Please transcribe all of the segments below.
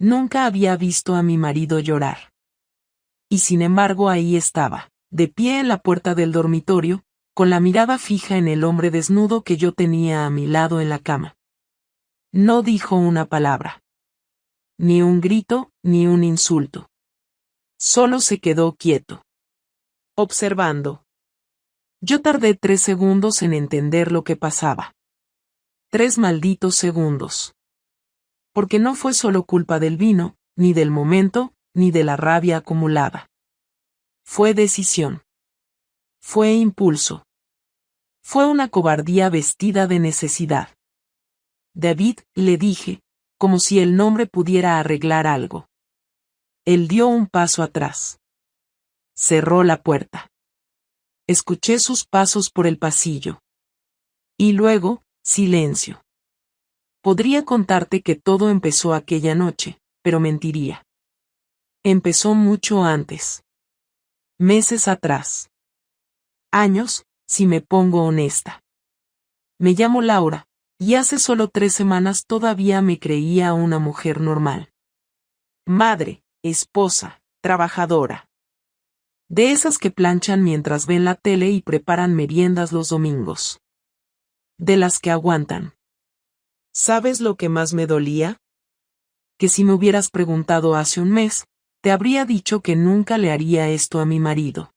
Nunca había visto a mi marido llorar. Y sin embargo ahí estaba, de pie en la puerta del dormitorio, con la mirada fija en el hombre desnudo que yo tenía a mi lado en la cama. No dijo una palabra. Ni un grito, ni un insulto. Solo se quedó quieto. Observando. Yo tardé 3 segundos en entender lo que pasaba. 3 malditos segundos. Porque no fue solo culpa del vino, ni del momento, ni de la rabia acumulada. Fue decisión. Fue impulso. Fue una cobardía vestida de necesidad. David, le dije, como si el nombre pudiera arreglar algo. Él dio un paso atrás. Cerró la puerta. Escuché sus pasos por el pasillo. Y luego, silencio. Podría contarte que todo empezó aquella noche, pero mentiría. Empezó mucho antes. Meses atrás. Años, si me pongo honesta. Me llamo Laura, y hace solo 3 semanas todavía me creía una mujer normal. Madre, esposa, trabajadora. De esas que planchan mientras ven la tele y preparan meriendas los domingos. De las que aguantan. ¿Sabes lo que más me dolía? Que si me hubieras preguntado hace un mes, te habría dicho que nunca le haría esto a mi marido.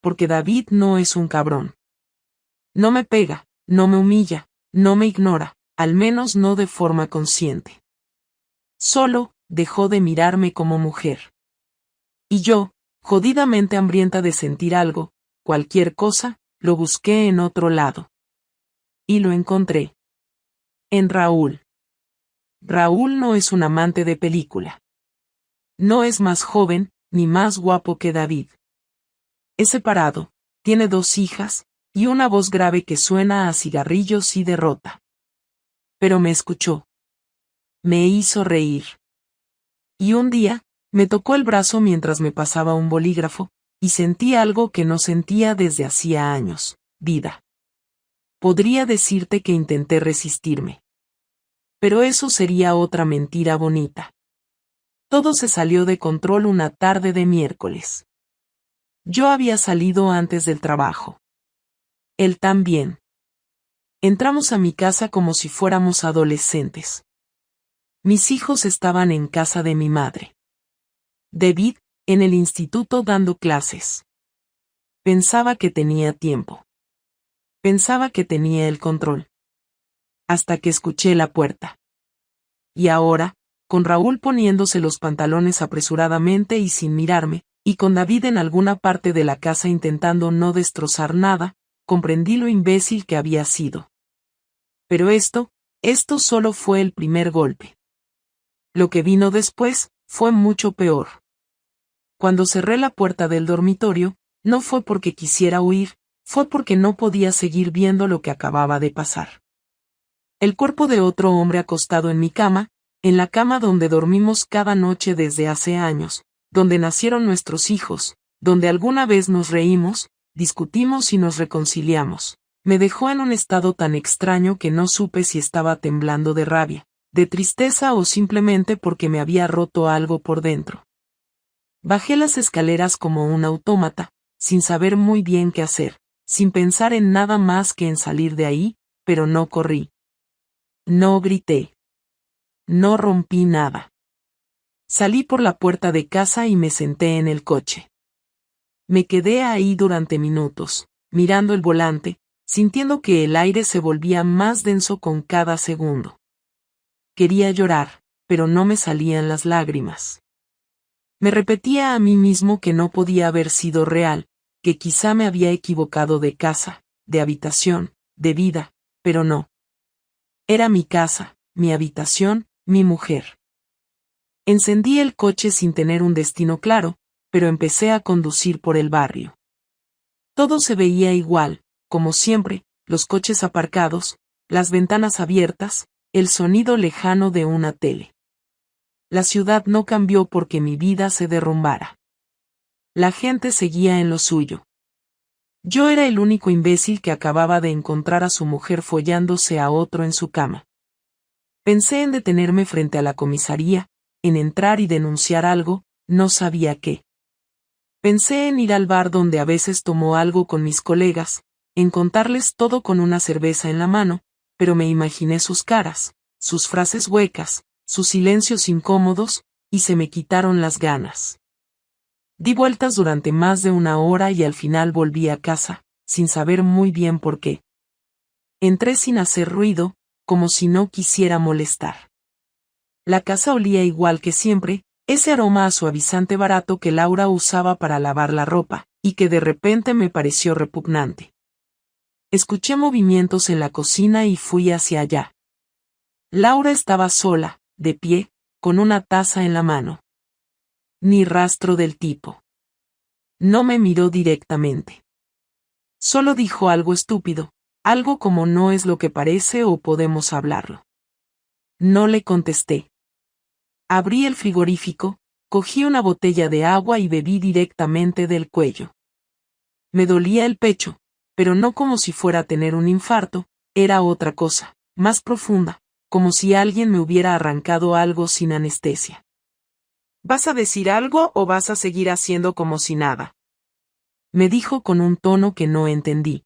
Porque David no es un cabrón. No me pega, no me humilla, no me ignora, al menos no de forma consciente. Solo, dejó de mirarme como mujer. Y yo, jodidamente hambrienta de sentir algo, cualquier cosa, lo busqué en otro lado. Y lo encontré. En Raúl. Raúl no es un amante de película. No es más joven, ni más guapo que David. Es separado, tiene 2 hijas, y una voz grave que suena a cigarrillos y derrota. Pero me escuchó. Me hizo reír. Y un día, me tocó el brazo mientras me pasaba un bolígrafo, y sentí algo que no sentía desde hacía años, vida. Podría decirte que intenté resistirme. Pero eso sería otra mentira bonita. Todo se salió de control una tarde de miércoles. Yo había salido antes del trabajo. Él también. Entramos a mi casa como si fuéramos adolescentes. Mis hijos estaban en casa de mi madre. David, en el instituto dando clases. Pensaba que tenía tiempo. Pensaba que tenía el control. Hasta que escuché la puerta. Y ahora, con Raúl poniéndose los pantalones apresuradamente y sin mirarme, y con David en alguna parte de la casa intentando no destrozar nada, comprendí lo imbécil que había sido. Pero esto solo fue el primer golpe. Lo que vino después, fue mucho peor. Cuando cerré la puerta del dormitorio, no fue porque quisiera huir, fue porque no podía seguir viendo lo que acababa de pasar. El cuerpo de otro hombre acostado en mi cama, en la cama donde dormimos cada noche desde hace años, donde nacieron nuestros hijos, donde alguna vez nos reímos, discutimos y nos reconciliamos, me dejó en un estado tan extraño que no supe si estaba temblando de rabia, de tristeza o simplemente porque me había roto algo por dentro. Bajé las escaleras como un autómata, sin saber muy bien qué hacer, sin pensar en nada más que en salir de ahí, pero no corrí. No grité. No rompí nada. Salí por la puerta de casa y me senté en el coche. Me quedé ahí durante minutos, mirando el volante, sintiendo que el aire se volvía más denso con cada segundo. Quería llorar, pero no me salían las lágrimas. Me repetía a mí mismo que no podía haber sido real, que quizá me había equivocado de casa, de habitación, de vida, pero no. Era mi casa, mi habitación, mi mujer. Encendí el coche sin tener un destino claro, pero empecé a conducir por el barrio. Todo se veía igual, como siempre, los coches aparcados, las ventanas abiertas, el sonido lejano de una tele. La ciudad no cambió porque mi vida se derrumbara. La gente seguía en lo suyo. Yo era el único imbécil que acababa de encontrar a su mujer follándose a otro en su cama. Pensé en detenerme frente a la comisaría, en entrar y denunciar algo, no sabía qué. Pensé en ir al bar donde a veces tomó algo con mis colegas, en contarles todo con una cerveza en la mano, pero me imaginé sus caras, sus frases huecas, sus silencios incómodos, y se me quitaron las ganas. Di vueltas durante más de una hora y al final volví a casa, sin saber muy bien por qué. Entré sin hacer ruido, como si no quisiera molestar. La casa olía igual que siempre, ese aroma a suavizante barato que Laura usaba para lavar la ropa, y que de repente me pareció repugnante. Escuché movimientos en la cocina y fui hacia allá. Laura estaba sola, de pie, con una taza en la mano. Ni rastro del tipo. No me miró directamente. Solo dijo algo estúpido, algo como no es lo que parece o podemos hablarlo. No le contesté. Abrí el frigorífico, cogí una botella de agua y bebí directamente del cuello. Me dolía el pecho, pero no como si fuera a tener un infarto, era otra cosa, más profunda, como si alguien me hubiera arrancado algo sin anestesia. ¿Vas a decir algo o vas a seguir haciendo como si nada? Me dijo con un tono que no entendí.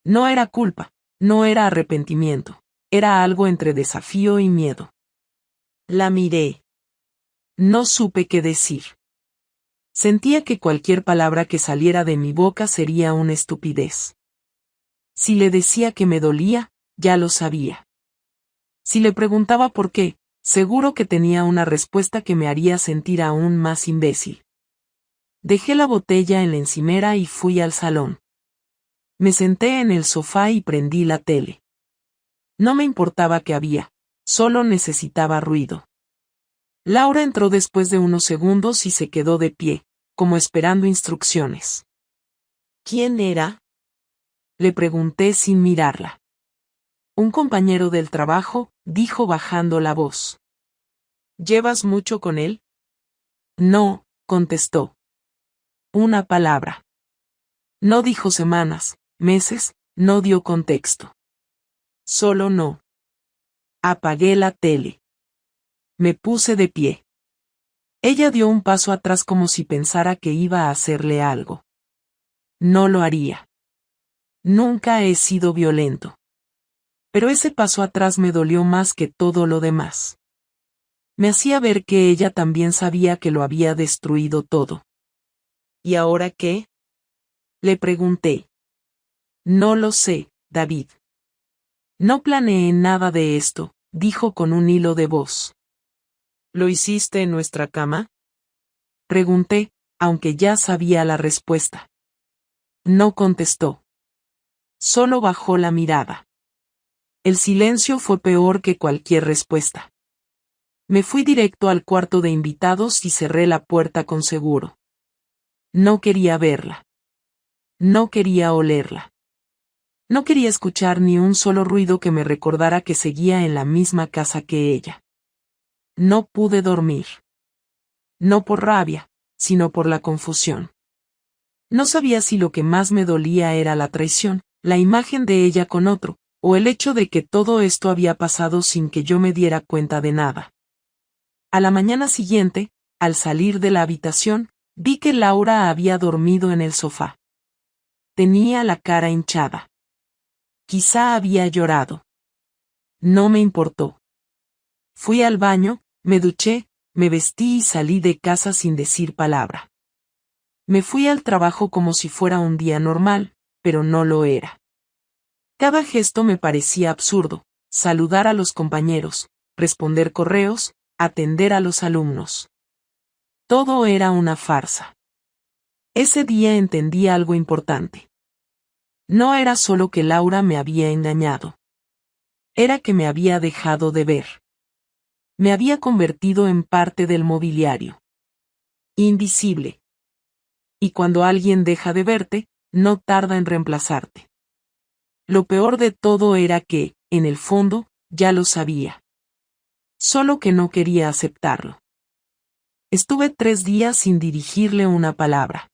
No era culpa, no era arrepentimiento, era algo entre desafío y miedo. La miré. No supe qué decir. Sentía que cualquier palabra que saliera de mi boca sería una estupidez. Si le decía que me dolía, ya lo sabía. Si le preguntaba por qué, seguro que tenía una respuesta que me haría sentir aún más imbécil. Dejé la botella en la encimera y fui al salón. Me senté en el sofá y prendí la tele. No me importaba qué había, solo necesitaba ruido. Laura entró después de unos segundos y se quedó de pie, como esperando instrucciones. ¿Quién era? Le pregunté sin mirarla. Un compañero del trabajo, dijo bajando la voz. ¿Llevas mucho con él? No, contestó. Una palabra. No dijo semanas, meses, no dio contexto. Solo no. Apagué la tele. Me puse de pie. Ella dio un paso atrás como si pensara que iba a hacerle algo. No lo haría. Nunca he sido violento. Pero ese paso atrás me dolió más que todo lo demás. Me hacía ver que ella también sabía que lo había destruido todo. ¿Y ahora qué? Le pregunté. No lo sé, David. No planeé nada de esto, dijo con un hilo de voz. ¿Lo hiciste en nuestra cama? Pregunté, aunque ya sabía la respuesta. No contestó. Solo bajó la mirada. El silencio fue peor que cualquier respuesta. Me fui directo al cuarto de invitados y cerré la puerta con seguro. No quería verla. No quería olerla. No quería escuchar ni un solo ruido que me recordara que seguía en la misma casa que ella. No pude dormir. No por rabia, sino por la confusión. No sabía si lo que más me dolía era la traición, la imagen de ella con otro, o el hecho de que todo esto había pasado sin que yo me diera cuenta de nada. A la mañana siguiente, al salir de la habitación, vi que Laura había dormido en el sofá. Tenía la cara hinchada. Quizá había llorado. No me importó. Fui al baño, me duché, me vestí y salí de casa sin decir palabra. Me fui al trabajo como si fuera un día normal, pero no lo era. Cada gesto me parecía absurdo: saludar a los compañeros, responder correos, atender a los alumnos. Todo era una farsa. Ese día entendí algo importante. No era solo que Laura me había engañado. Era que me había dejado de ver. Me había convertido en parte del mobiliario. Invisible. Y cuando alguien deja de verte, no tarda en reemplazarte. Lo peor de todo era que, en el fondo, ya lo sabía. Solo que no quería aceptarlo. Estuve 3 días sin dirigirle una palabra.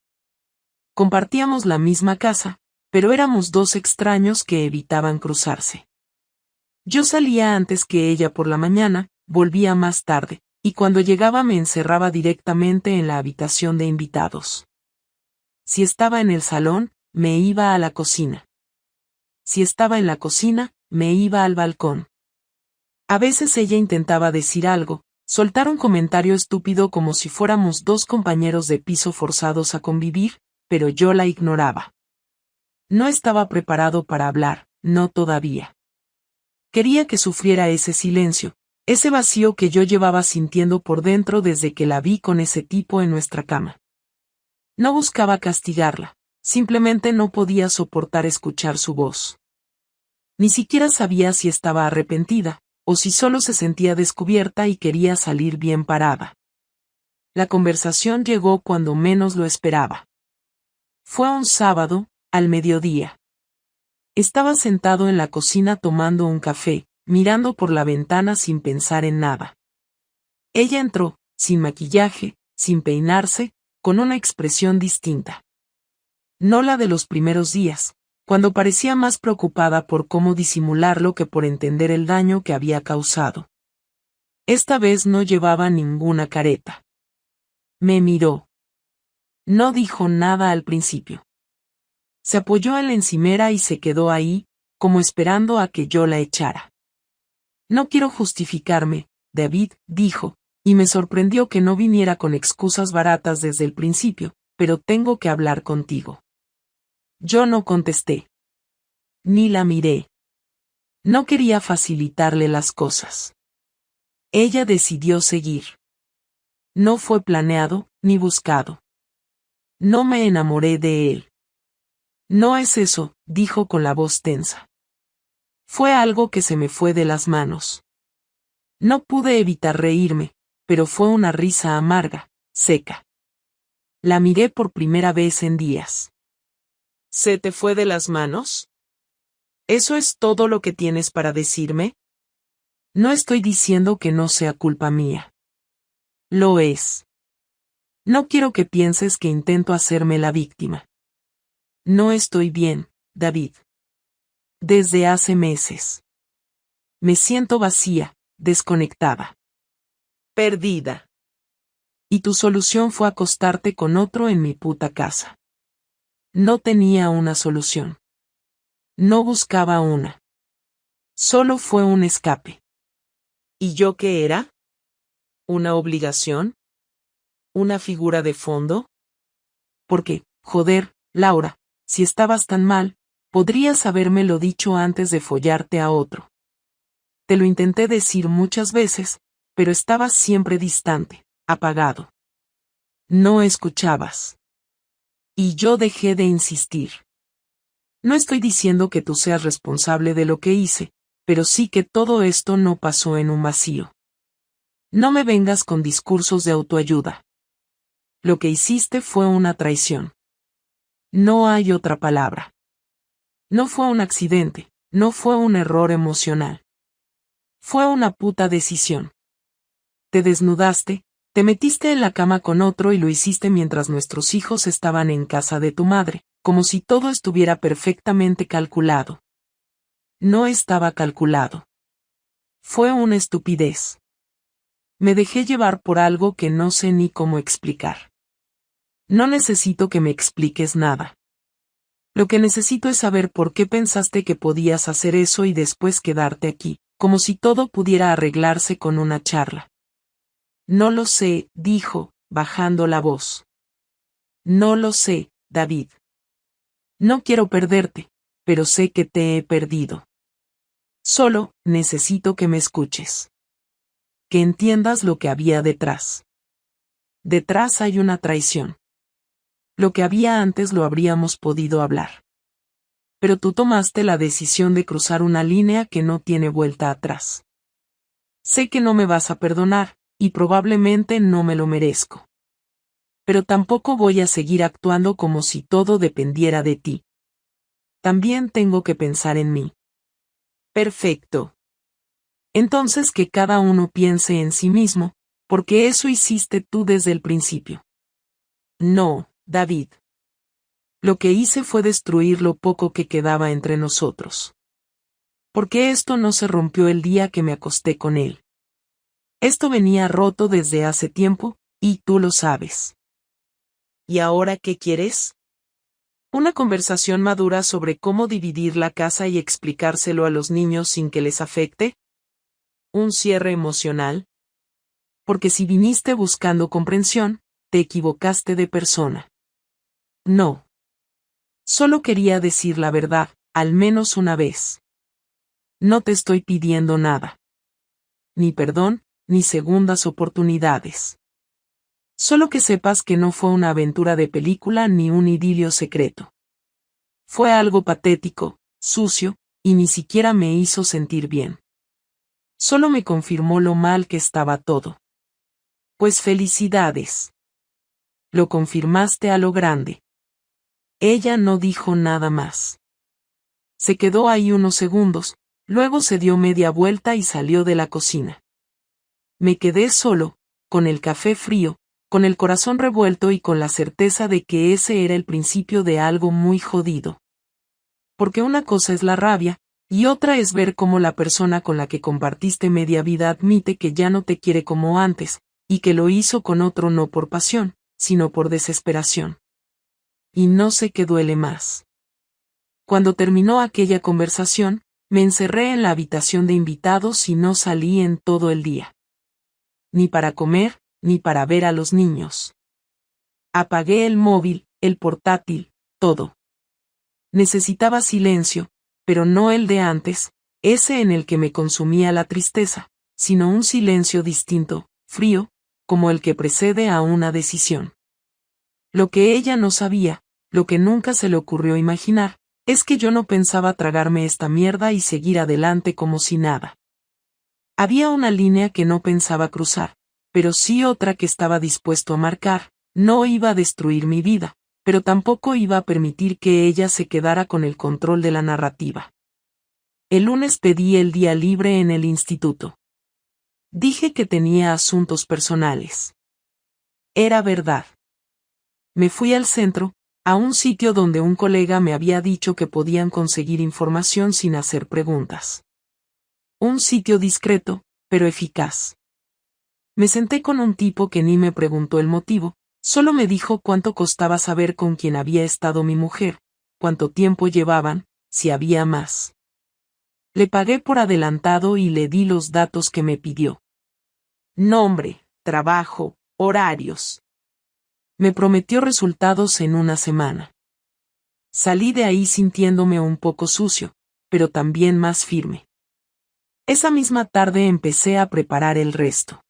Compartíamos la misma casa, pero éramos 2 extraños que evitaban cruzarse. Yo salía antes que ella por la mañana, volvía más tarde, Y cuando llegaba me encerraba directamente en la habitación de invitados. Si estaba en el salón, me iba a la cocina. Si estaba en la cocina, me iba al balcón. A veces ella intentaba decir algo, soltar un comentario estúpido como si fuéramos dos compañeros de piso forzados a convivir, pero yo la ignoraba. No estaba preparado para hablar, no todavía. Quería que sufriera ese silencio, ese vacío que yo llevaba sintiendo por dentro desde que la vi con ese tipo en nuestra cama. No buscaba castigarla, simplemente no podía soportar escuchar su voz. Ni siquiera sabía si estaba arrepentida, o si solo se sentía descubierta y quería salir bien parada. La conversación llegó cuando menos lo esperaba. Fue un sábado, al mediodía. Estaba sentado en la cocina tomando un café, mirando por la ventana sin pensar en nada. Ella entró, sin maquillaje, sin peinarse, con una expresión distinta. No la de los primeros días, cuando parecía más preocupada por cómo disimularlo que por entender el daño que había causado. Esta vez no llevaba ninguna careta. Me miró. No dijo nada al principio. Se apoyó en la encimera y se quedó ahí, como esperando a que yo la echara. No quiero justificarme, David, dijo, y me sorprendió que no viniera con excusas baratas desde el principio, pero tengo que hablar contigo. Yo no contesté. Ni la miré. No quería facilitarle las cosas. Ella decidió seguir. No fue planeado, ni buscado. No me enamoré de él. No es eso, dijo con la voz tensa. Fue algo que se me fue de las manos. No pude evitar reírme, pero fue una risa amarga, seca. La miré por primera vez en días. ¿Se te fue de las manos? ¿Eso es todo lo que tienes para decirme? No estoy diciendo que no sea culpa mía. Lo es. No quiero que pienses que intento hacerme la víctima. No estoy bien, David. Desde hace meses. Me siento vacía, desconectada. Perdida. Y tu solución fue acostarte con otro en mi puta casa. No tenía una solución. No buscaba una. Solo fue un escape. ¿Y yo qué era? ¿Una obligación? ¿Una figura de fondo? Porque, joder, Laura, si estabas tan mal, podrías habérmelo dicho antes de follarte a otro. Te lo intenté decir muchas veces, pero estabas siempre distante, apagado. No escuchabas. Y yo dejé de insistir. No estoy diciendo que tú seas responsable de lo que hice, pero sí que todo esto no pasó en un vacío. No me vengas con discursos de autoayuda. Lo que hiciste fue una traición. No hay otra palabra. No fue un accidente, no fue un error emocional. Fue una puta decisión. Te desnudaste, te metiste en la cama con otro y lo hiciste mientras nuestros hijos estaban en casa de tu madre, como si todo estuviera perfectamente calculado. No estaba calculado. Fue una estupidez. Me dejé llevar por algo que no sé ni cómo explicar. No necesito que me expliques nada. Lo que necesito es saber por qué pensaste que podías hacer eso y después quedarte aquí, como si todo pudiera arreglarse con una charla. No lo sé, dijo, bajando la voz. No lo sé, David. No quiero perderte, pero sé que te he perdido. Solo, necesito que me escuches. Que entiendas lo que había detrás. Detrás hay una traición. Lo que había antes lo habríamos podido hablar. Pero tú tomaste la decisión de cruzar una línea que no tiene vuelta atrás. Sé que no me vas a perdonar, y probablemente no me lo merezco. Pero tampoco voy a seguir actuando como si todo dependiera de ti. También tengo que pensar en mí. Perfecto. Entonces que cada uno piense en sí mismo, porque eso hiciste tú desde el principio. No, David. Lo que hice fue destruir lo poco que quedaba entre nosotros. Porque esto no se rompió el día que me acosté con él. Esto venía roto desde hace tiempo, y tú lo sabes. ¿Y ahora qué quieres? Una conversación madura sobre cómo dividir la casa y explicárselo a los niños sin que les afecte. Un cierre emocional. Porque si viniste buscando comprensión, te equivocaste de persona. No. Solo quería decir la verdad, al menos una vez. No te estoy pidiendo nada. Ni perdón, ni segundas oportunidades. Solo que sepas que no fue una aventura de película ni un idilio secreto. Fue algo patético, sucio, y ni siquiera me hizo sentir bien. Solo me confirmó lo mal que estaba todo. Pues felicidades. Lo confirmaste a lo grande. Ella no dijo nada más. Se quedó ahí unos segundos, luego se dio media vuelta y salió de la cocina. Me quedé solo, con el café frío, con el corazón revuelto y con la certeza de que ese era el principio de algo muy jodido. Porque una cosa es la rabia, y otra es ver cómo la persona con la que compartiste media vida admite que ya no te quiere como antes, y que lo hizo con otro no por pasión, sino por desesperación. Y no sé qué duele más. Cuando terminó aquella conversación, me encerré en la habitación de invitados y no salí en todo el día. Ni para comer, ni para ver a los niños. Apagué el móvil, el portátil, todo. Necesitaba silencio, pero no el de antes, ese en el que me consumía la tristeza, sino un silencio distinto, frío, como el que precede a una decisión. Lo que ella no sabía, lo que nunca se le ocurrió imaginar, es que yo no pensaba tragarme esta mierda y seguir adelante como si nada. Había una línea que no pensaba cruzar, pero sí otra que estaba dispuesto a marcar. No iba a destruir mi vida, pero tampoco iba a permitir que ella se quedara con el control de la narrativa. El lunes pedí el día libre en el instituto. Dije que tenía asuntos personales. Era verdad. Me fui al centro, a un sitio donde un colega me había dicho que podían conseguir información sin hacer preguntas. Un sitio discreto, pero eficaz. Me senté con un tipo que ni me preguntó el motivo, solo me dijo cuánto costaba saber con quién había estado mi mujer, cuánto tiempo llevaban, si había más. Le pagué por adelantado y le di los datos que me pidió. Nombre, trabajo, horarios. Me prometió resultados en una semana. Salí de ahí sintiéndome un poco sucio, pero también más firme. Esa misma tarde empecé a preparar el resto.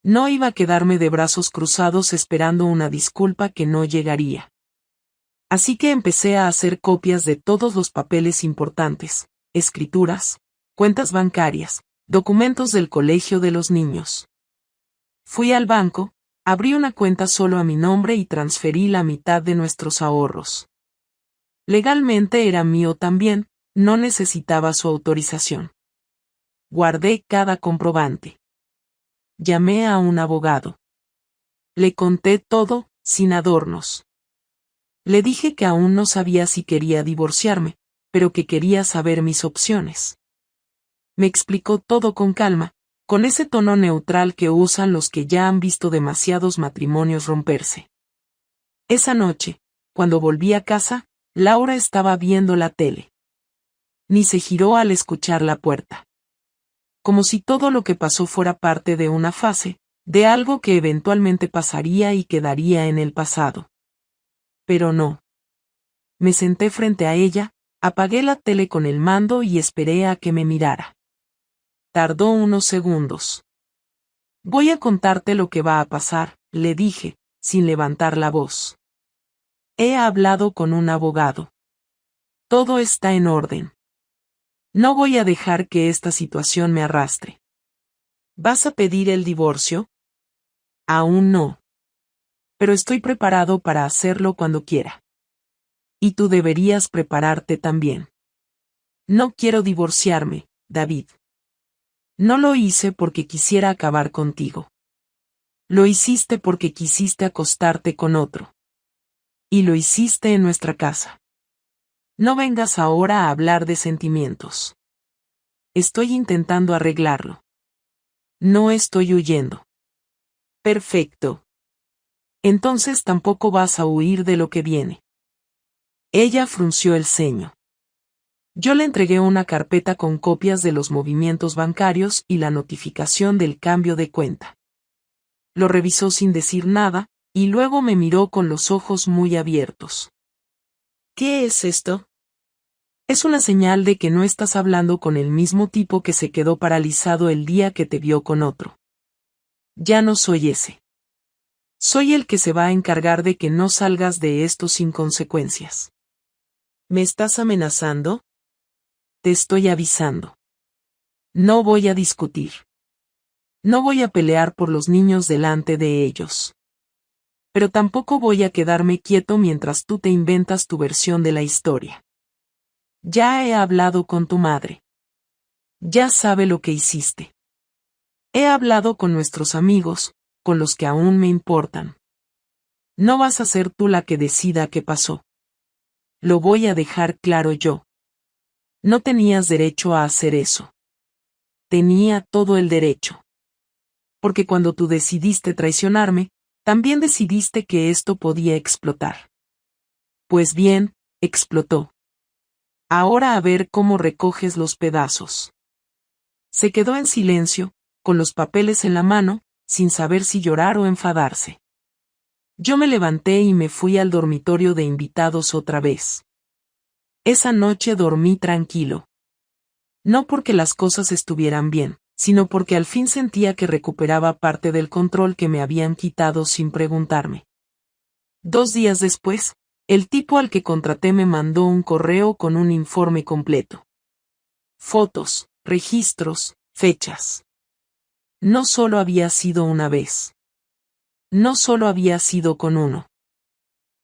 No iba a quedarme de brazos cruzados esperando una disculpa que no llegaría. Así que empecé a hacer copias de todos los papeles importantes, escrituras, cuentas bancarias, documentos del colegio de los niños. Fui al banco, abrí una cuenta solo a mi nombre y transferí la mitad de nuestros ahorros. Legalmente era mío también, no necesitaba su autorización. Guardé cada comprobante. Llamé a un abogado. Le conté todo, sin adornos. Le dije que aún no sabía si quería divorciarme, pero que quería saber mis opciones. Me explicó todo con calma, con ese tono neutral que usan los que ya han visto demasiados matrimonios romperse. Esa noche, cuando volví a casa, Laura estaba viendo la tele. Ni se giró al escuchar la puerta. Como si todo lo que pasó fuera parte de una fase, de algo que eventualmente pasaría y quedaría en el pasado. Pero no. Me senté frente a ella, apagué la tele con el mando y esperé a que me mirara. Tardó unos segundos. Voy a contarte lo que va a pasar, le dije, sin levantar la voz. He hablado con un abogado. Todo está en orden. No voy a dejar que esta situación me arrastre. ¿Vas a pedir el divorcio? Aún no. Pero estoy preparado para hacerlo cuando quiera. Y tú deberías prepararte también. No quiero divorciarme, David. No lo hice porque quisiera acabar contigo. Lo hiciste porque quisiste acostarte con otro. Y lo hiciste en nuestra casa. No vengas ahora a hablar de sentimientos. Estoy intentando arreglarlo. No estoy huyendo. Perfecto. Entonces tampoco vas a huir de lo que viene. Ella frunció el ceño. Yo le entregué una carpeta con copias de los movimientos bancarios y la notificación del cambio de cuenta. Lo revisó sin decir nada, y luego me miró con los ojos muy abiertos. ¿Qué es esto? Es una señal de que no estás hablando con el mismo tipo que se quedó paralizado el día que te vio con otro. Ya no soy ese. Soy el que se va a encargar de que no salgas de esto sin consecuencias. ¿Me estás amenazando? Te estoy avisando. No voy a discutir. No voy a pelear por los niños delante de ellos. Pero tampoco voy a quedarme quieto mientras tú te inventas tu versión de la historia. Ya he hablado con tu madre. Ya sabe lo que hiciste. He hablado con nuestros amigos, con los que aún me importan. No vas a ser tú la que decida qué pasó. Lo voy a dejar claro yo. No tenías derecho a hacer eso. Tenía todo el derecho. Porque cuando tú decidiste traicionarme, también decidiste que esto podía explotar. Pues bien, explotó. Ahora a ver cómo recoges los pedazos. Se quedó en silencio, con los papeles en la mano, sin saber si llorar o enfadarse. Yo me levanté y me fui al dormitorio de invitados otra vez. Esa noche dormí tranquilo. No porque las cosas estuvieran bien, sino porque al fin sentía que recuperaba parte del control que me habían quitado sin preguntarme. 2 días después, el tipo al que contraté me mandó un correo con un informe completo. Fotos, registros, fechas. No solo había sido una vez. No solo había sido con uno.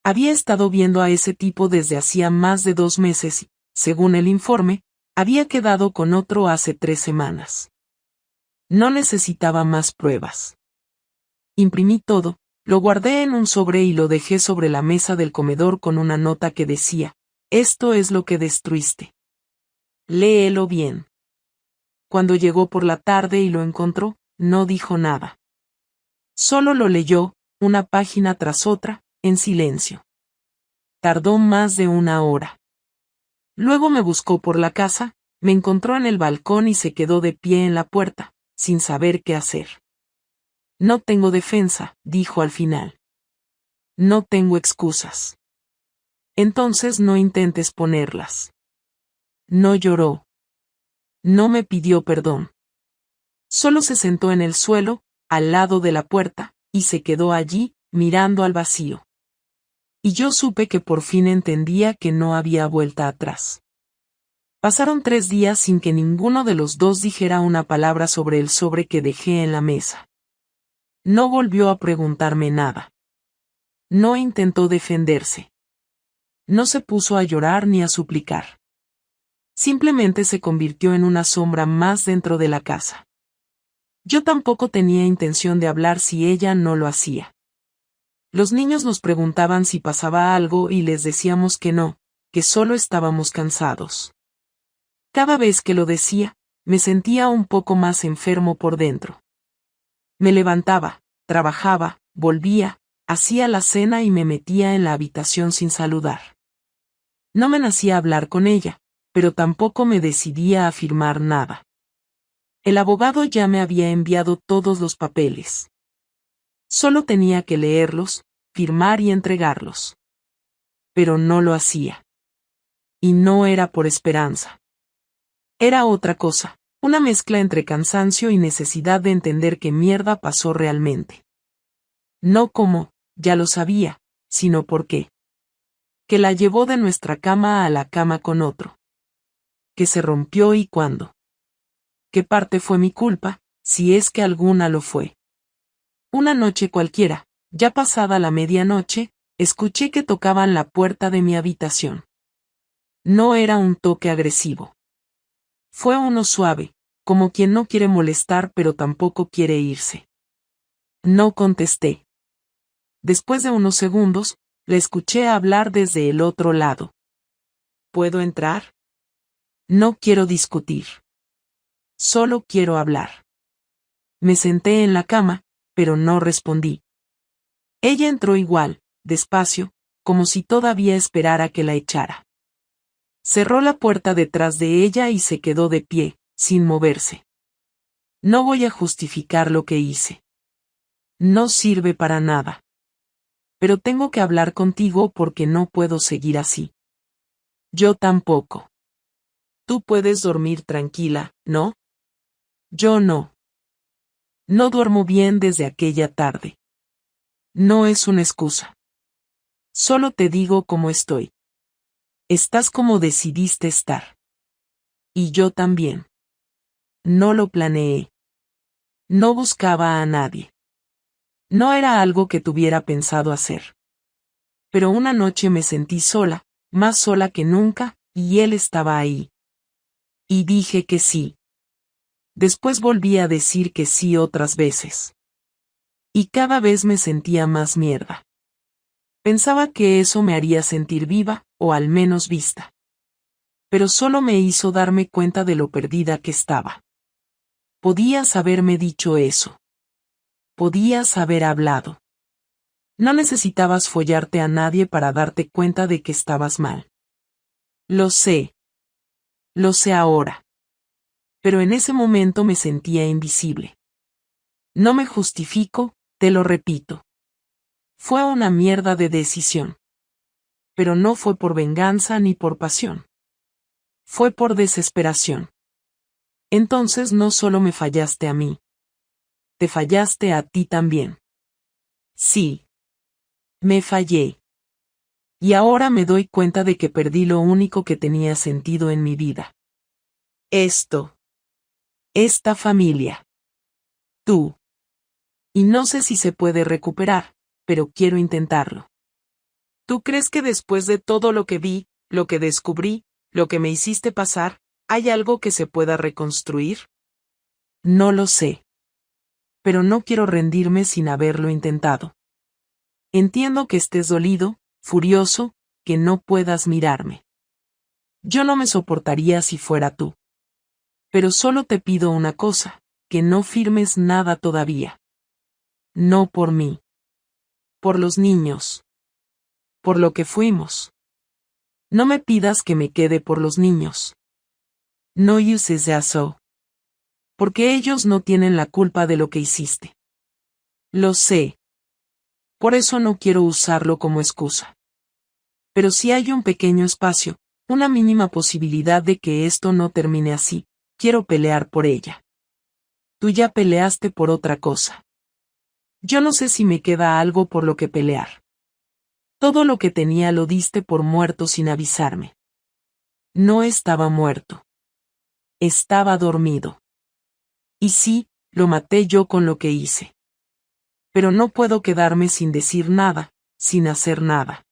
Había estado viendo a ese tipo desde hacía más de 2 meses y, según el informe, había quedado con otro hace 3 semanas. No necesitaba más pruebas. Imprimí todo, lo guardé en un sobre y lo dejé sobre la mesa del comedor con una nota que decía, esto es lo que destruiste. Léelo bien. Cuando llegó por la tarde y lo encontró, no dijo nada. Solo lo leyó, una página tras otra, en silencio. Tardó más de 1 hora. Luego me buscó por la casa, me encontró en el balcón y se quedó de pie en la puerta, sin saber qué hacer. No tengo defensa, dijo al final. No tengo excusas. Entonces no intentes ponerlas. No lloró. No me pidió perdón. Solo se sentó en el suelo, al lado de la puerta, y se quedó allí, mirando al vacío. Y yo supe que por fin entendía que no había vuelta atrás. Pasaron 3 días sin que ninguno de los dos dijera una palabra sobre el sobre que dejé en la mesa. No volvió a preguntarme nada. No intentó defenderse. No se puso a llorar ni a suplicar. Simplemente se convirtió en una sombra más dentro de la casa. Yo tampoco tenía intención de hablar si ella no lo hacía. Los niños nos preguntaban si pasaba algo y les decíamos que no, que solo estábamos cansados. Cada vez que lo decía, me sentía un poco más enfermo por dentro. Me levantaba, trabajaba, volvía, hacía la cena y me metía en la habitación sin saludar. No me nacía hablar con ella, pero tampoco me decidía a firmar nada. El abogado ya me había enviado todos los papeles. Solo tenía que leerlos, firmar y entregarlos. Pero no lo hacía. Y no era por esperanza. Era otra cosa, una mezcla entre cansancio y necesidad de entender qué mierda pasó realmente. No como, ya lo sabía, sino por qué. Que la llevó de nuestra cama a la cama con otro. Que se rompió y cuándo. ¿Qué parte fue mi culpa, si es que alguna lo fue? Una noche cualquiera, ya pasada la medianoche, escuché que tocaban la puerta de mi habitación. No era un toque agresivo. Fue uno suave, como quien no quiere molestar pero tampoco quiere irse. No contesté. Después de unos segundos, la escuché hablar desde el otro lado. ¿Puedo entrar? No quiero discutir. Solo quiero hablar. Me senté en la cama, pero no respondí. Ella entró igual, despacio, como si todavía esperara que la echara. Cerró la puerta detrás de ella y se quedó de pie, sin moverse. No voy a justificar lo que hice. No sirve para nada. Pero tengo que hablar contigo porque no puedo seguir así. Yo tampoco. Tú puedes dormir tranquila, ¿no? Yo no. No duermo bien desde aquella tarde. No es una excusa. Solo te digo cómo estoy. Estás como decidiste estar. Y yo también. No lo planeé. No buscaba a nadie. No era algo que tuviera pensado hacer. Pero una noche me sentí sola, más sola que nunca, y él estaba ahí. Y dije que sí. Después volví a decir que sí otras veces. Y cada vez me sentía más mierda. Pensaba que eso me haría sentir viva, o al menos vista. Pero solo me hizo darme cuenta de lo perdida que estaba. Podías haberme dicho eso. Podías haber hablado. No necesitabas follarte a nadie para darte cuenta de que estabas mal. Lo sé. Lo sé ahora. Pero en ese momento me sentía invisible. No me justifico, te lo repito. Fue una mierda de decisión. Pero no fue por venganza ni por pasión. Fue por desesperación. Entonces no solo me fallaste a mí. Te fallaste a ti también. Sí. Me fallé. Y ahora me doy cuenta de que perdí lo único que tenía sentido en mi vida. Esto. Esta familia. Tú. Y no sé si se puede recuperar, pero quiero intentarlo. ¿Tú crees que después de todo lo que vi, lo que descubrí, lo que me hiciste pasar, hay algo que se pueda reconstruir? No lo sé. Pero no quiero rendirme sin haberlo intentado. Entiendo que estés dolido, furioso, que no puedas mirarme. Yo no me soportaría si fuera tú. Pero solo te pido una cosa, que no firmes nada todavía. No por mí. Por los niños. Por lo que fuimos. No me pidas que me quede por los niños. No uses eso. Porque ellos no tienen la culpa de lo que hiciste. Lo sé. Por eso no quiero usarlo como excusa. Pero si hay un pequeño espacio, una mínima posibilidad de que esto no termine así, quiero pelear por ella. Tú ya peleaste por otra cosa. Yo no sé si me queda algo por lo que pelear. Todo lo que tenía lo diste por muerto sin avisarme. No estaba muerto. Estaba dormido. Y sí, lo maté yo con lo que hice. Pero no puedo quedarme sin decir nada, sin hacer nada.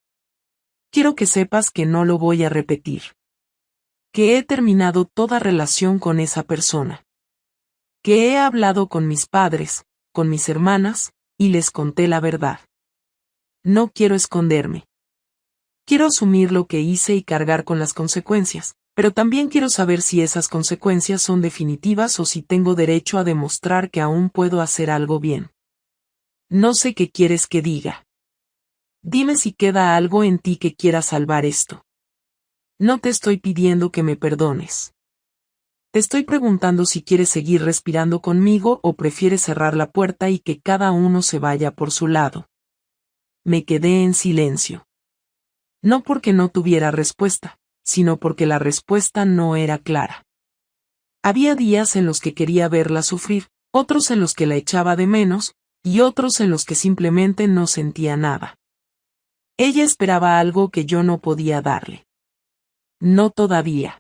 Quiero que sepas que no lo voy a repetir. Que he terminado toda relación con esa persona. Que he hablado con mis padres, con mis hermanas, y les conté la verdad. No quiero esconderme. Quiero asumir lo que hice y cargar con las consecuencias, pero también quiero saber si esas consecuencias son definitivas o si tengo derecho a demostrar que aún puedo hacer algo bien. No sé qué quieres que diga. Dime si queda algo en ti que quiera salvar esto. No te estoy pidiendo que me perdones. Te estoy preguntando si quieres seguir respirando conmigo o prefieres cerrar la puerta y que cada uno se vaya por su lado. Me quedé en silencio. No porque no tuviera respuesta, sino porque la respuesta no era clara. Había días en los que quería verla sufrir, otros en los que la echaba de menos, y otros en los que simplemente no sentía nada. Ella esperaba algo que yo no podía darle. No todavía.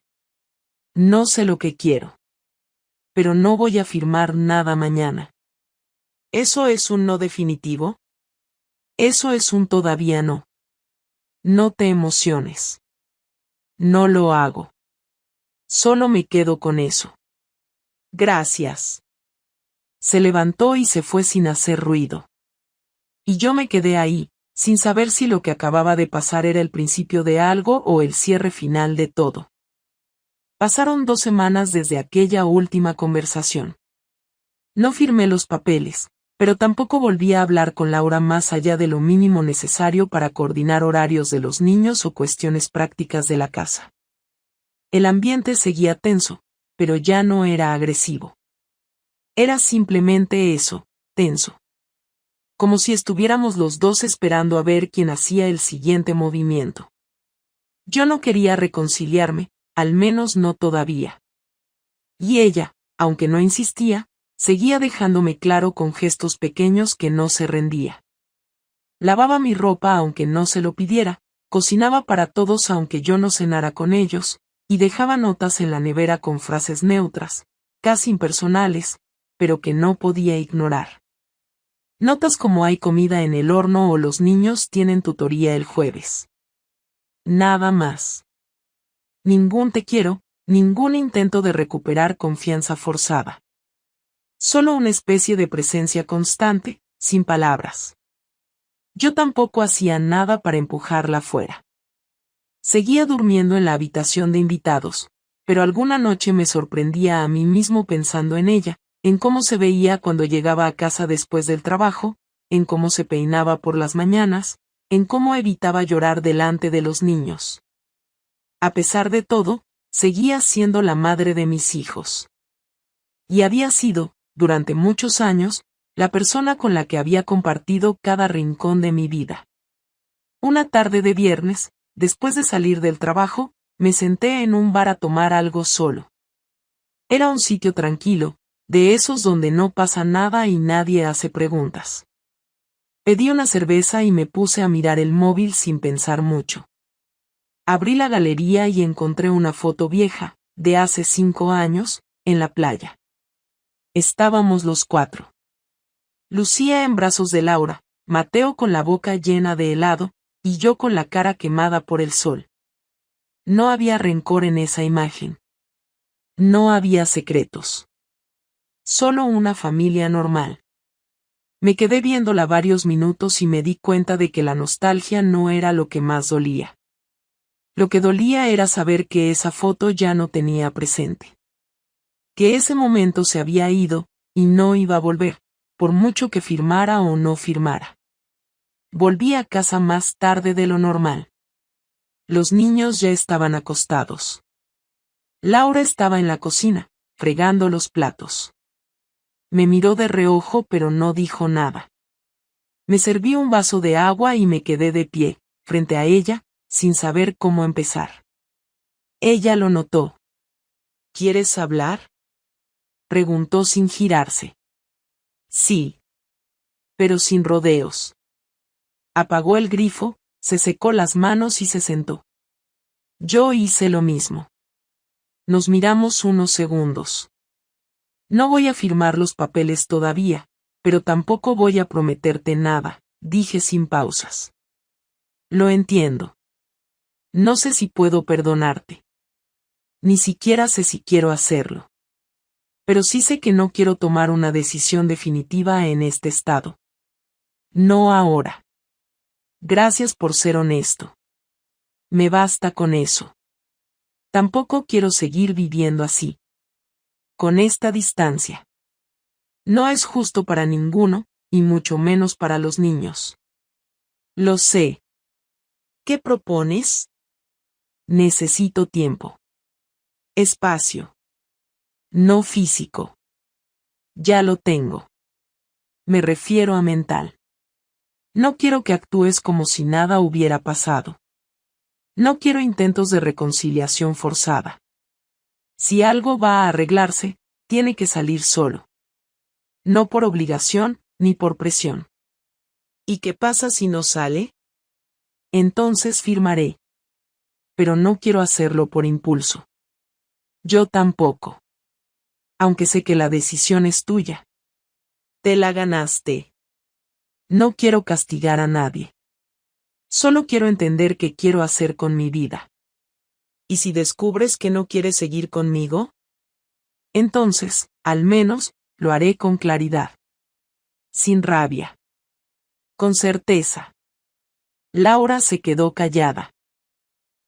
No sé lo que quiero. Pero no voy a firmar nada mañana. ¿Eso es un no definitivo? Eso es un todavía no. No te emociones. No lo hago. Solo me quedo con eso. Gracias. Se levantó y se fue sin hacer ruido. Y yo me quedé ahí, sin saber si lo que acababa de pasar era el principio de algo o el cierre final de todo. Pasaron 2 semanas desde aquella última conversación. No firmé los papeles, pero tampoco volví a hablar con Laura más allá de lo mínimo necesario para coordinar horarios de los niños o cuestiones prácticas de la casa. El ambiente seguía tenso, pero ya no era agresivo. Era simplemente eso, tenso. Como si estuviéramos los dos esperando a ver quién hacía el siguiente movimiento. Yo no quería reconciliarme, al menos no todavía. Y ella, aunque no insistía, seguía dejándome claro con gestos pequeños que no se rendía. Lavaba mi ropa aunque no se lo pidiera, cocinaba para todos aunque yo no cenara con ellos, y dejaba notas en la nevera con frases neutras, casi impersonales, pero que no podía ignorar. Notas como hay comida en el horno o los niños tienen tutoría el jueves. Nada más. Ningún te quiero, ningún intento de recuperar confianza forzada. Solo una especie de presencia constante, sin palabras. Yo tampoco hacía nada para empujarla fuera. Seguía durmiendo en la habitación de invitados, pero alguna noche me sorprendía a mí mismo pensando en ella, en cómo se veía cuando llegaba a casa después del trabajo, en cómo se peinaba por las mañanas, en cómo evitaba llorar delante de los niños. A pesar de todo, seguía siendo la madre de mis hijos. Y había sido, durante muchos años, la persona con la que había compartido cada rincón de mi vida. Una tarde de viernes, después de salir del trabajo, me senté en un bar a tomar algo solo. Era un sitio tranquilo, de esos donde no pasa nada y nadie hace preguntas. Pedí una cerveza y me puse a mirar el móvil sin pensar mucho. Abrí la galería y encontré una foto vieja, de hace 5 años, en la playa. Estábamos los 4. Lucía en brazos de Laura, Mateo con la boca llena de helado, y yo con la cara quemada por el sol. No había rencor en esa imagen. No había secretos. Solo una familia normal. Me quedé viéndola varios minutos y me di cuenta de que la nostalgia no era lo que más dolía. Lo que dolía era saber que esa foto ya no tenía presente. Que ese momento se había ido, y no iba a volver, por mucho que firmara o no firmara. Volví a casa más tarde de lo normal. Los niños ya estaban acostados. Laura estaba en la cocina, fregando los platos. Me miró de reojo pero no dijo nada. Me serví un vaso de agua y me quedé de pie, frente a ella, sin saber cómo empezar. Ella lo notó. ¿Quieres hablar?, preguntó sin girarse. Sí. Pero sin rodeos. Apagó el grifo, se secó las manos y se sentó. Yo hice lo mismo. Nos miramos unos segundos. No voy a firmar los papeles todavía, pero tampoco voy a prometerte nada, dije sin pausas. Lo entiendo. No sé si puedo perdonarte. Ni siquiera sé si quiero hacerlo. Pero sí sé que no quiero tomar una decisión definitiva en este estado. No ahora. Gracias por ser honesto. Me basta con eso. Tampoco quiero seguir viviendo así. Con esta distancia. No es justo para ninguno, y mucho menos para los niños. Lo sé. ¿Qué propones? Necesito tiempo. Espacio. No físico. Ya lo tengo. Me refiero a mental. No quiero que actúes como si nada hubiera pasado. No quiero intentos de reconciliación forzada. Si algo va a arreglarse, tiene que salir solo. No por obligación, ni por presión. ¿Y qué pasa si no sale? Entonces firmaré. Pero no quiero hacerlo por impulso. Yo tampoco. Aunque sé que la decisión es tuya. Te la ganaste. No quiero castigar a nadie. Solo quiero entender qué quiero hacer con mi vida. ¿Y si descubres que no quieres seguir conmigo? Entonces, al menos, lo haré con claridad. Sin rabia. Con certeza. Laura se quedó callada.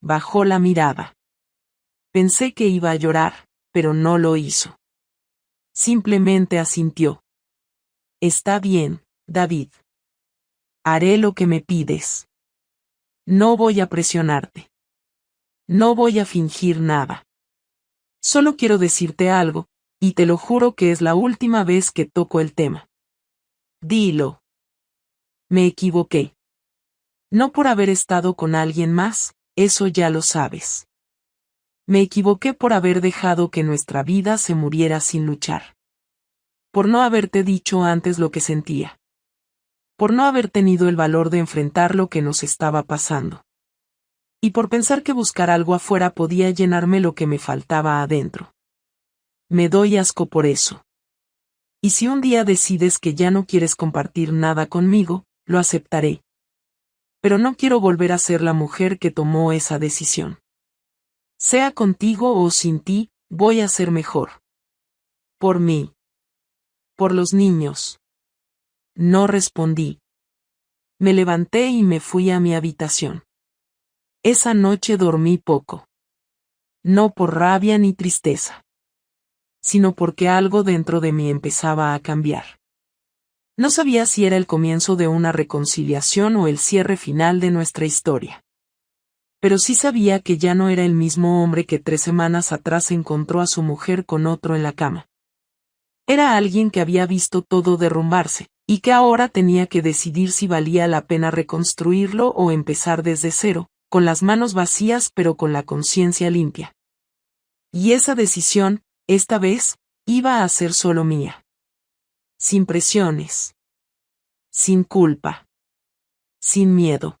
Bajó la mirada. Pensé que iba a llorar, pero no lo hizo. Simplemente asintió. Está bien, David. Haré lo que me pides. No voy a presionarte. No voy a fingir nada. Solo quiero decirte algo, y te lo juro que es la última vez que toco el tema. Dilo. Me equivoqué. No por haber estado con alguien más, eso ya lo sabes. Me equivoqué por haber dejado que nuestra vida se muriera sin luchar. Por no haberte dicho antes lo que sentía. Por no haber tenido el valor de enfrentar lo que nos estaba pasando. Y por pensar que buscar algo afuera podía llenarme lo que me faltaba adentro. Me doy asco por eso. Y si un día decides que ya no quieres compartir nada conmigo, lo aceptaré. Pero no quiero volver a ser la mujer que tomó esa decisión. Sea contigo o sin ti, voy a ser mejor. Por mí. Por los niños. No respondí. Me levanté y me fui a mi habitación. Esa noche dormí poco. No por rabia ni tristeza. Sino porque algo dentro de mí empezaba a cambiar. No sabía si era el comienzo de una reconciliación o el cierre final de nuestra historia. Pero sí sabía que ya no era el mismo hombre que 3 semanas atrás encontró a su mujer con otro en la cama. Era alguien que había visto todo derrumbarse, y que ahora tenía que decidir si valía la pena reconstruirlo o empezar desde cero, con las manos vacías pero con la conciencia limpia. Y esa decisión, esta vez, iba a ser solo mía. Sin presiones. Sin culpa. Sin miedo.